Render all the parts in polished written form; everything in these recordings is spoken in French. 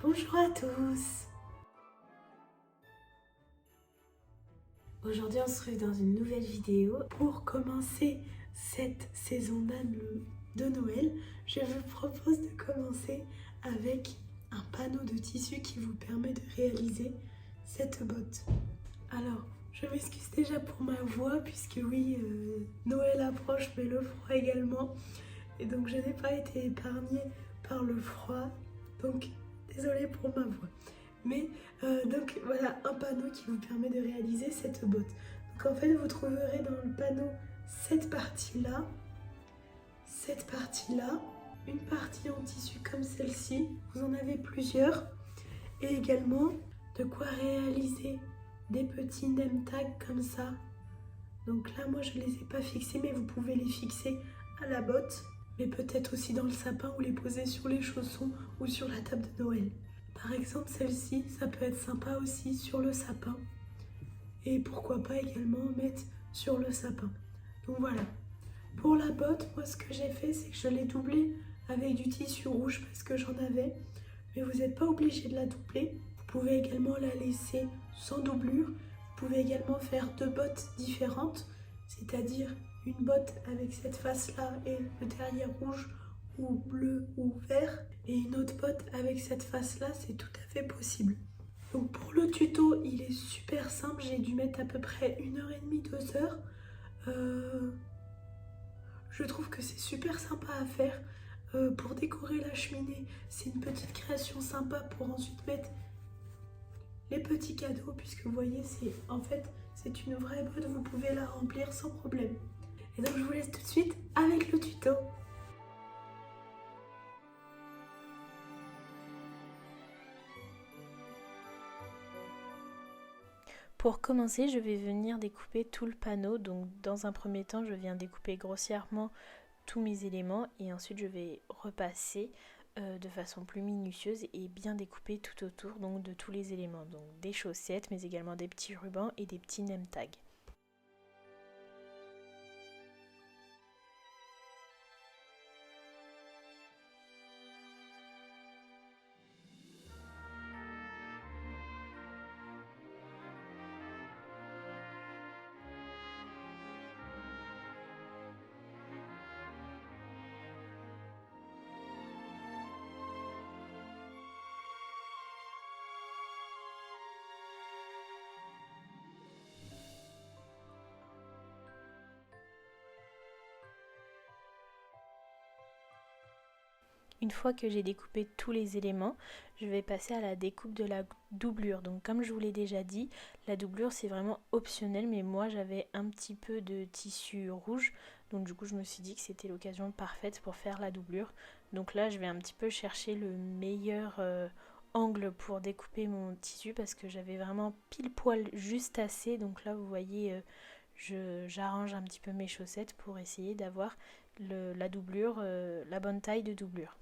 Bonjour à tous. Aujourd'hui on se retrouve dans une nouvelle vidéo. Pour commencer cette saison de Noël, je vous propose de commencer avec un panneau de tissu qui vous permet de réaliser cette botte. Alors, je m'excuse déjà pour ma voix puisque oui, Noël approche mais le froid également. Et donc je n'ai pas été épargnée par le froid. Donc désolée pour ma voix. Mais donc voilà un panneau qui vous permet de réaliser cette botte. Donc en fait vous trouverez dans le panneau cette partie-là, une partie en tissu comme celle-ci, vous en avez plusieurs, et également de quoi réaliser des petits name tags comme ça. Donc là moi je ne les ai pas fixés mais vous pouvez les fixer à la botte, mais peut-être aussi dans le sapin ou les poser sur les chaussons ou sur la table de Noël. Par exemple, celle-ci, ça peut être sympa aussi sur le sapin. Et pourquoi pas également mettre sur le sapin. Donc voilà. Pour la botte, moi ce que j'ai fait, c'est que je l'ai doublée avec du tissu rouge parce que j'en avais. Mais vous n'êtes pas obligé de la doubler. Vous pouvez également la laisser sans doublure. Vous pouvez également faire deux bottes différentes. C'est-à-dire une botte avec cette face-là et le derrière rouge ou bleu ou vert, et une autre botte avec cette face là, c'est tout à fait possible. Donc pour le tuto il est super simple, j'ai dû mettre à peu près 1h30, 2h. Je trouve que c'est super sympa à faire pour décorer la cheminée. C'est une petite création sympa pour ensuite mettre les petits cadeaux, puisque vous voyez c'est une vraie botte, vous pouvez la remplir sans problème. Et donc je vous laisse tout de suite avec le tuto. Pour commencer, je vais venir découper tout le panneau. Donc dans un premier temps, je viens découper grossièrement tous mes éléments et ensuite je vais repasser de façon plus minutieuse et bien découper tout autour donc de tous les éléments. Donc des chaussettes mais également des petits rubans et des petits name tags. Une fois que j'ai découpé tous les éléments, je vais passer à la découpe de la doublure. Donc comme je vous l'ai déjà dit, la doublure c'est vraiment optionnel, mais moi j'avais un petit peu de tissu rouge, donc du coup je me suis dit que c'était l'occasion parfaite pour faire la doublure. Donc là je vais un petit peu chercher le meilleur angle pour découper mon tissu parce que j'avais vraiment pile poil juste assez. Donc là vous voyez, j'arrange un petit peu mes chaussettes pour essayer d'avoir la doublure, la bonne taille de doublure.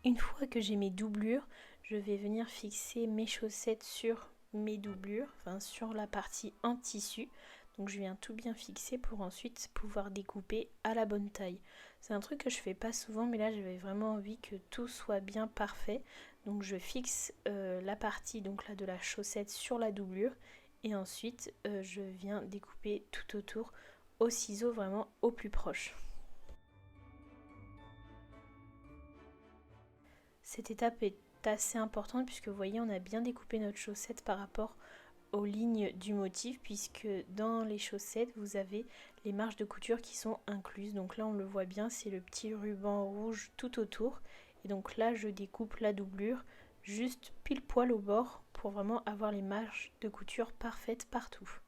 Une fois que j'ai mes doublures, je vais venir fixer mes chaussettes sur mes doublures, enfin sur la partie en tissu. Donc je viens tout bien fixer pour ensuite pouvoir découper à la bonne taille. C'est un truc que je fais pas souvent, mais là j'avais vraiment envie que tout soit bien parfait. Donc je fixe la partie donc là de la chaussette sur la doublure et ensuite je viens découper tout autour au ciseau vraiment au plus proche. Cette étape est assez importante puisque vous voyez on a bien découpé notre chaussette par rapport aux lignes du motif, puisque dans les chaussettes vous avez les marges de couture qui sont incluses. Donc là on le voit bien, c'est le petit ruban rouge tout autour, et donc là je découpe la doublure juste pile poil au bord pour vraiment avoir les marges de couture parfaites partout.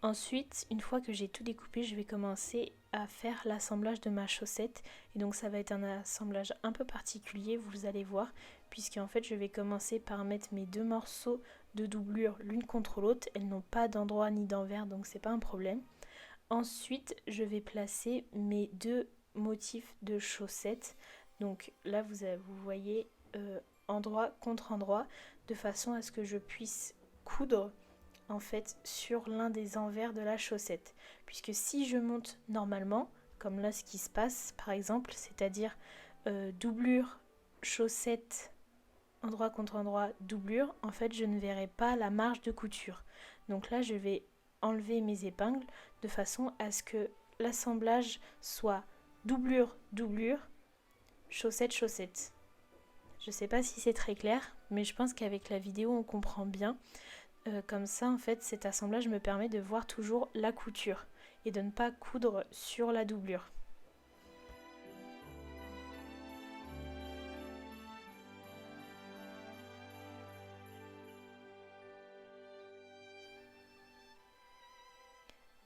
Ensuite, une fois que j'ai tout découpé, je vais commencer à faire l'assemblage de ma chaussette. Et donc ça va être un assemblage un peu particulier, vous allez voir, puisqu'en fait je vais commencer par mettre mes 2 morceaux de doublure l'une contre l'autre. Elles n'ont pas d'endroit ni d'envers, donc c'est pas un problème. Ensuite, je vais placer mes 2 motifs de chaussettes. Donc là, vous voyez endroit contre endroit, de façon à ce que je puisse coudre en fait sur l'un des envers de la chaussette. Puisque si je monte normalement, comme là ce qui se passe par exemple, c'est-à-dire doublure, chaussette, endroit contre endroit, doublure, en fait je ne verrai pas la marge de couture. Donc là je vais enlever mes épingles de façon à ce que l'assemblage soit doublure, doublure, chaussette, chaussette. Je sais pas si c'est très clair, mais je pense qu'avec la vidéo on comprend bien. Comme ça, en fait, cet assemblage me permet de voir toujours la couture et de ne pas coudre sur la doublure.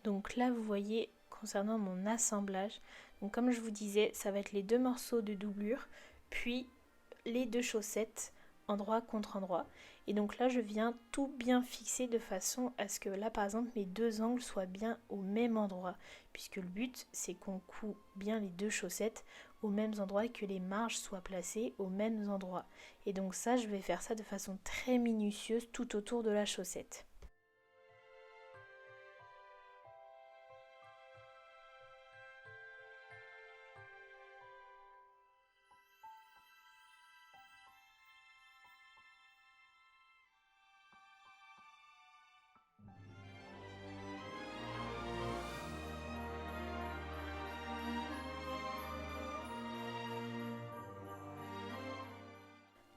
Donc là, vous voyez, concernant mon assemblage, donc comme je vous disais, ça va être les 2 morceaux de doublure, puis les 2 chaussettes, endroit contre endroit. Et donc là, je viens tout bien fixer de façon à ce que là, par exemple, mes 2 angles soient bien au même endroit. Puisque le but, c'est qu'on coud bien les 2 chaussettes aux mêmes endroits et que les marges soient placées aux mêmes endroits. Et donc ça, je vais faire ça de façon très minutieuse tout autour de la chaussette.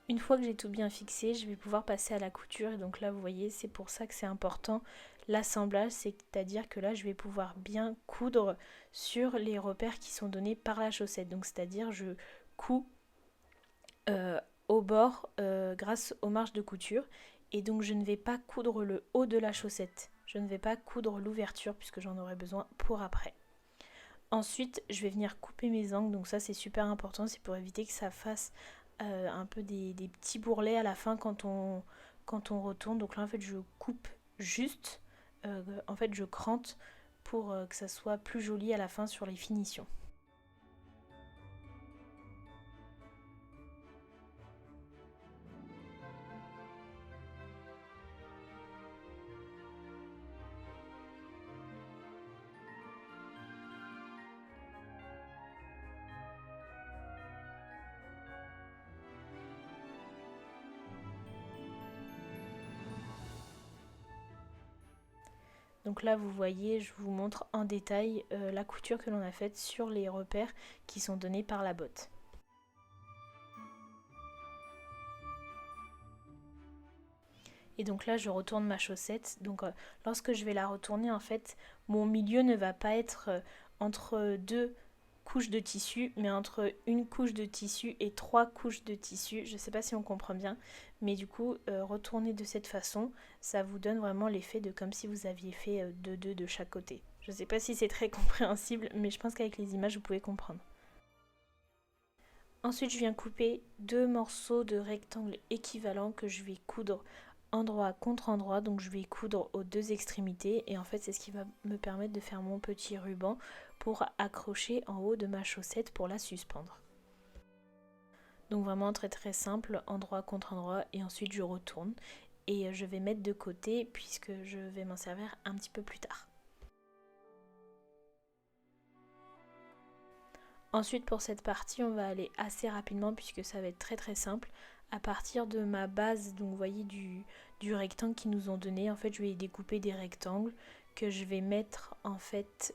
Une fois que j'ai tout bien fixé, je vais pouvoir passer à la couture. Et donc là, vous voyez, c'est pour ça que c'est important l'assemblage, c'est-à-dire que là, je vais pouvoir bien coudre sur les repères qui sont donnés par la chaussette. Donc c'est-à-dire, je couds au bord grâce aux marges de couture. Et donc, je ne vais pas coudre le haut de la chaussette. Je ne vais pas coudre l'ouverture puisque j'en aurai besoin pour après. Ensuite, je vais venir couper mes angles. Donc ça, c'est super important. C'est pour éviter que ça fasse un peu des petits bourrelets à la fin quand on retourne. Donc là en fait je coupe juste, en fait je crante pour que ça soit plus joli à la fin sur les finitions. Donc là vous voyez, je vous montre en détail la couture que l'on a faite sur les repères qui sont donnés par la botte. Et donc là je retourne ma chaussette. Donc lorsque je vais la retourner, en fait mon milieu ne va pas être entre 2 couches de tissu, mais entre une couche de tissu et 3 couches de tissu. Je ne sais pas si on comprend bien, mais du coup retourner de cette façon, ça vous donne vraiment l'effet de comme si vous aviez fait 2 de chaque côté. Je ne sais pas si c'est très compréhensible, mais je pense qu'avec les images vous pouvez comprendre. Ensuite je viens couper 2 morceaux de rectangle équivalents que je vais coudre endroit contre endroit, donc je vais coudre aux 2 extrémités et en fait c'est ce qui va me permettre de faire mon petit ruban pour accrocher en haut de ma chaussette pour la suspendre. Donc vraiment très très simple, endroit contre endroit, et ensuite je retourne et je vais mettre de côté puisque je vais m'en servir un petit peu plus tard. Ensuite pour cette partie on va aller assez rapidement puisque ça va être très très simple. À partir de ma base, donc vous voyez du rectangle qu'ils nous ont donné, en fait je vais découper des rectangles que je vais mettre en fait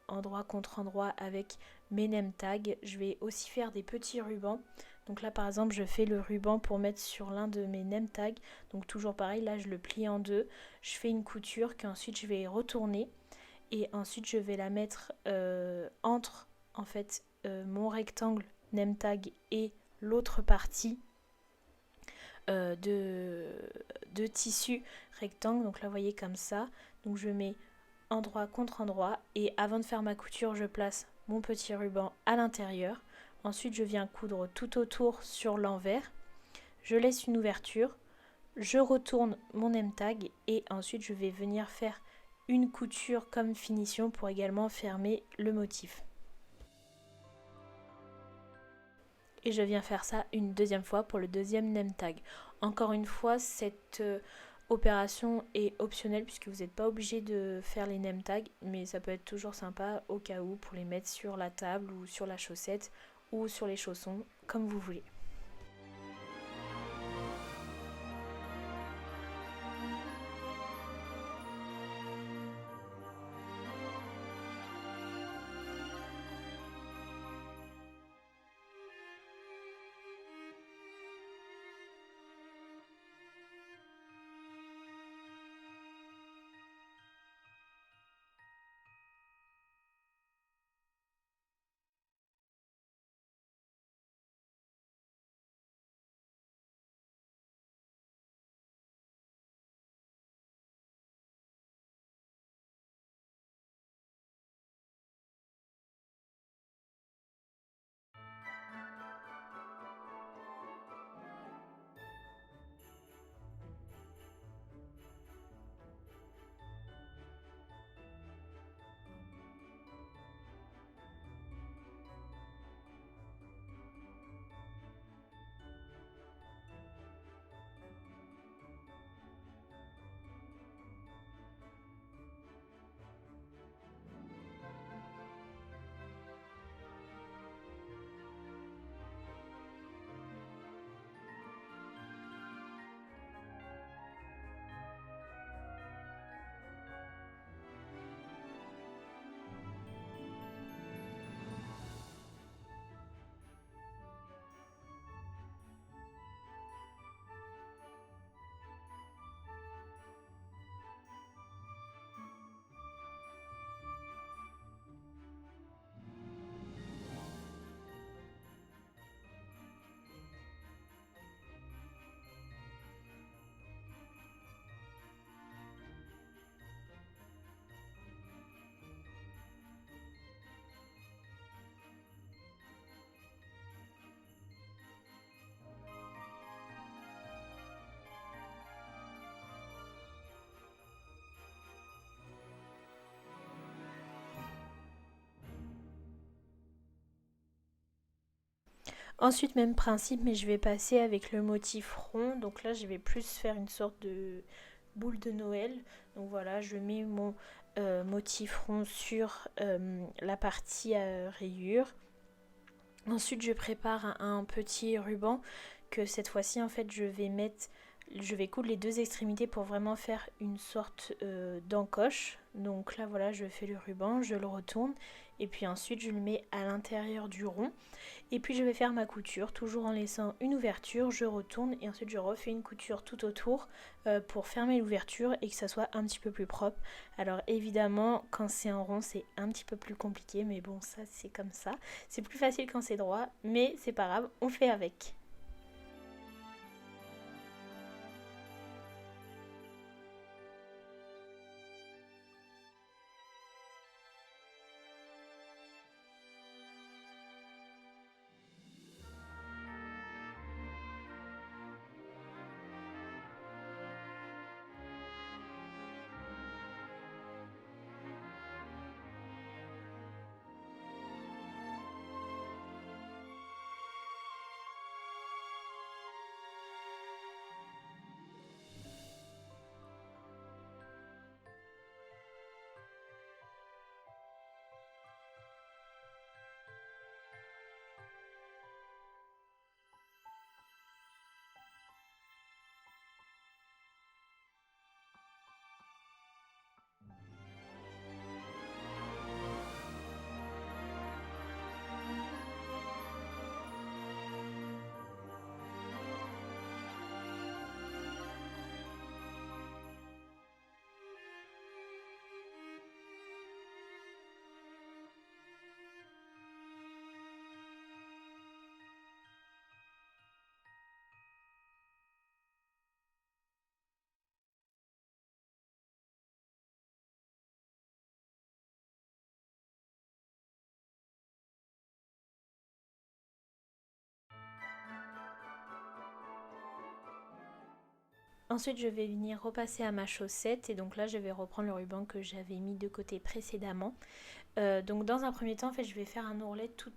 endroit contre endroit avec mes name tags. Je vais aussi faire des petits rubans. Donc là par exemple je fais le ruban pour mettre sur l'un de mes name tags. Donc toujours pareil, là je le plie en 2. Je fais une couture qu'ensuite je vais retourner. Et ensuite je vais la mettre entre en fait mon rectangle name tag et l'autre partie deux tissus rectangles, donc là vous voyez comme ça. Donc je mets endroit contre endroit et avant de faire ma couture, je place mon petit ruban à l'intérieur. Ensuite je viens coudre tout autour sur l'envers. Je laisse une ouverture, je retourne mon M-tag et ensuite je vais venir faire une couture comme finition pour également fermer le motif. Et je viens faire ça une deuxième fois pour le deuxième name tag. Encore une fois, cette opération est optionnelle puisque vous n'êtes pas obligé de faire les name tags, mais ça peut être toujours sympa au cas où pour les mettre sur la table ou sur la chaussette ou sur les chaussons, comme vous voulez. Ensuite, même principe, mais je vais passer avec le motif rond. Donc là, je vais plus faire une sorte de boule de Noël. Donc voilà, je mets mon motif rond sur la partie rayure. Ensuite, je prépare un petit ruban que cette fois-ci, en fait, je vais coudre les deux extrémités pour vraiment faire une sorte d'encoche. Donc là, voilà, je fais le ruban, je le retourne et puis ensuite, je le mets à l'intérieur du rond. Et puis je vais faire ma couture, toujours en laissant une ouverture, je retourne et ensuite je refais une couture tout autour pour fermer l'ouverture et que ça soit un petit peu plus propre. Alors évidemment, quand c'est en rond, c'est un petit peu plus compliqué, mais bon, ça c'est comme ça. C'est plus facile quand c'est droit, mais c'est pas grave, on fait avec. Ensuite, je vais venir repasser à ma chaussette et donc là, je vais reprendre le ruban que j'avais mis de côté précédemment. Donc dans un premier temps, en fait, je vais faire un ourlet tout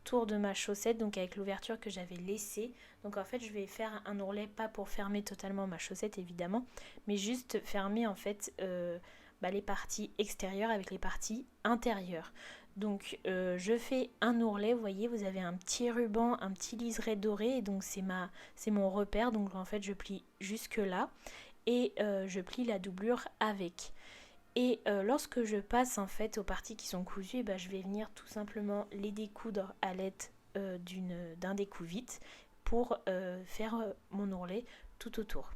autour de ma chaussette, donc avec l'ouverture que j'avais laissée. Donc en fait, je vais faire un ourlet pas pour fermer totalement ma chaussette évidemment, mais juste fermer en fait les parties extérieures avec les parties intérieures. Donc je fais un ourlet, vous voyez, vous avez un petit ruban, un petit liseré doré, et donc c'est mon repère, donc en fait je plie jusque là et je plie la doublure avec. Et lorsque je passe en fait aux parties qui sont cousues, je vais venir tout simplement les découdre à l'aide d'un découpe-vite pour faire mon ourlet tout autour.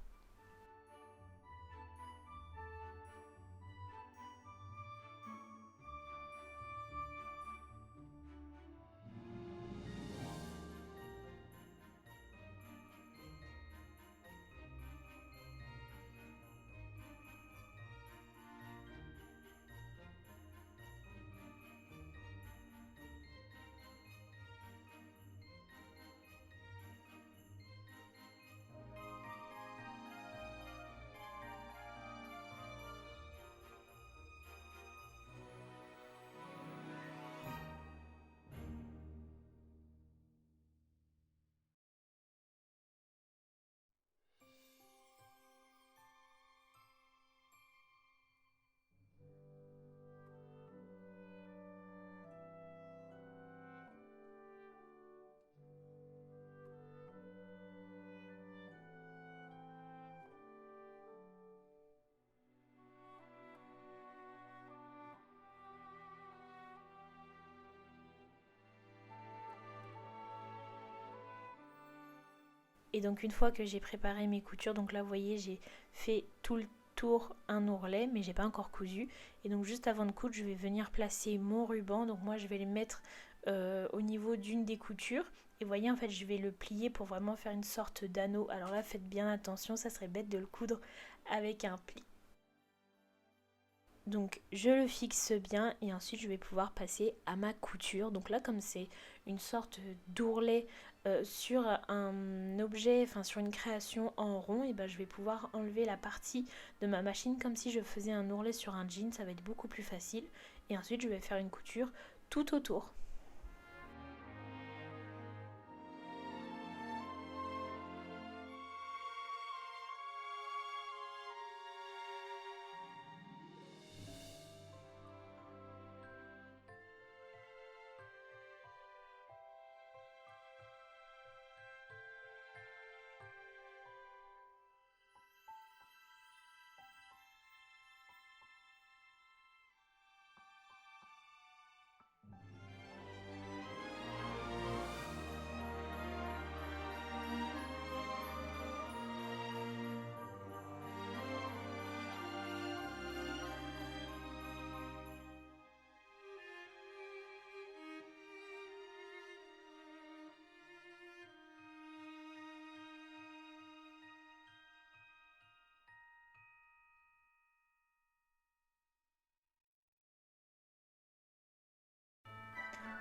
Et donc une fois que j'ai préparé mes coutures, donc là vous voyez j'ai fait tout le tour un ourlet mais j'ai pas encore cousu. Et donc juste avant de coudre je vais venir placer mon ruban, donc moi je vais le mettre au niveau d'une des coutures. Et vous voyez en fait je vais le plier pour vraiment faire une sorte d'anneau. Alors là faites bien attention, ça serait bête de le coudre avec un pli. Donc je le fixe bien et ensuite je vais pouvoir passer à ma couture. Donc là comme c'est une sorte d'ourlet sur un objet, enfin sur une création en rond, et je vais pouvoir enlever la partie de ma machine comme si je faisais un ourlet sur un jean, ça va être beaucoup plus facile. Et ensuite je vais faire une couture tout autour.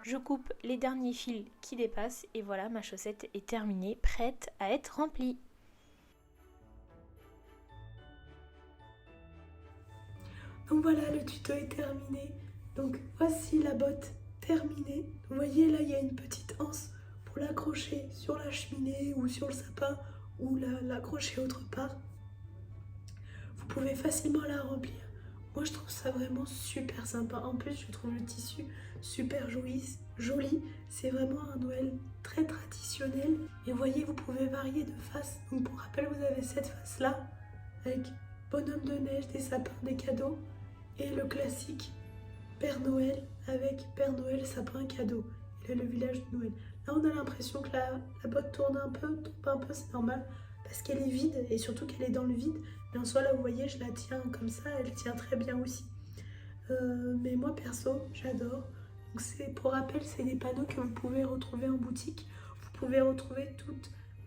Je coupe les derniers fils qui dépassent et voilà, ma chaussette est terminée, prête à être remplie. Donc voilà, le tuto est terminé. Donc voici la botte terminée. Vous voyez là, il y a une petite anse pour l'accrocher sur la cheminée ou sur le sapin ou l'accrocher autre part. Vous pouvez facilement la remplir. Moi, je trouve ça vraiment super sympa. En plus, je trouve le tissu super joli. C'est vraiment un Noël très traditionnel. Et vous voyez, vous pouvez varier de face. Donc pour rappel, vous avez cette face-là avec bonhomme de neige, des sapins, des cadeaux. Et le classique Père Noël avec Père Noël, sapin, cadeau. Et là, le village de Noël. Là, on a l'impression que la botte tombe un peu, c'est normal. Parce qu'elle est vide et surtout qu'elle est dans le vide. Mais en soi, là, vous voyez, je la tiens comme ça, elle tient très bien aussi. Mais moi, perso, j'adore. Donc, pour rappel, c'est des panneaux que vous pouvez retrouver en boutique. Vous pouvez retrouver tout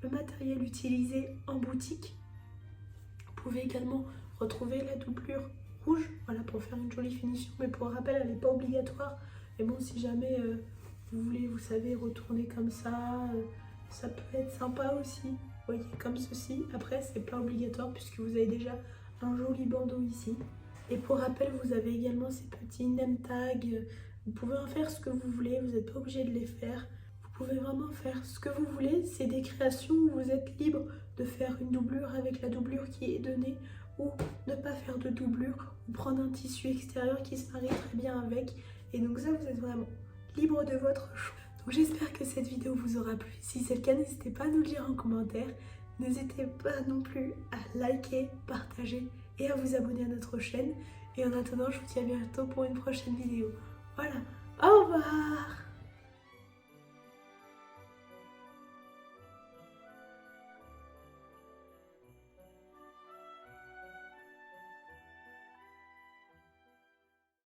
le matériel utilisé en boutique. Vous pouvez également retrouver la doublure rouge, voilà, pour faire une jolie finition. Mais pour rappel, elle n'est pas obligatoire. Mais bon, si jamais vous voulez, vous savez, retourner comme ça peut être sympa aussi. voyez, comme ceci. Après, c'est pas obligatoire puisque vous avez déjà un joli bandeau ici. Et pour rappel, vous avez également ces petits name tags. Vous pouvez en faire ce que vous voulez, vous n'êtes pas obligé de les faire. Vous pouvez vraiment faire ce que vous voulez. C'est des créations où vous êtes libre de faire une doublure avec la doublure qui est donnée ou ne pas faire de doublure ou prendre un tissu extérieur qui se marie très bien avec. Et donc ça, vous êtes vraiment libre de votre choix. Donc j'espère que cette vidéo vous aura plu. Si c'est le cas, n'hésitez pas à nous le dire en commentaire. N'hésitez pas non plus à liker, partager et à vous abonner à notre chaîne. Et en attendant, je vous dis à bientôt pour une prochaine vidéo. Voilà, au revoir!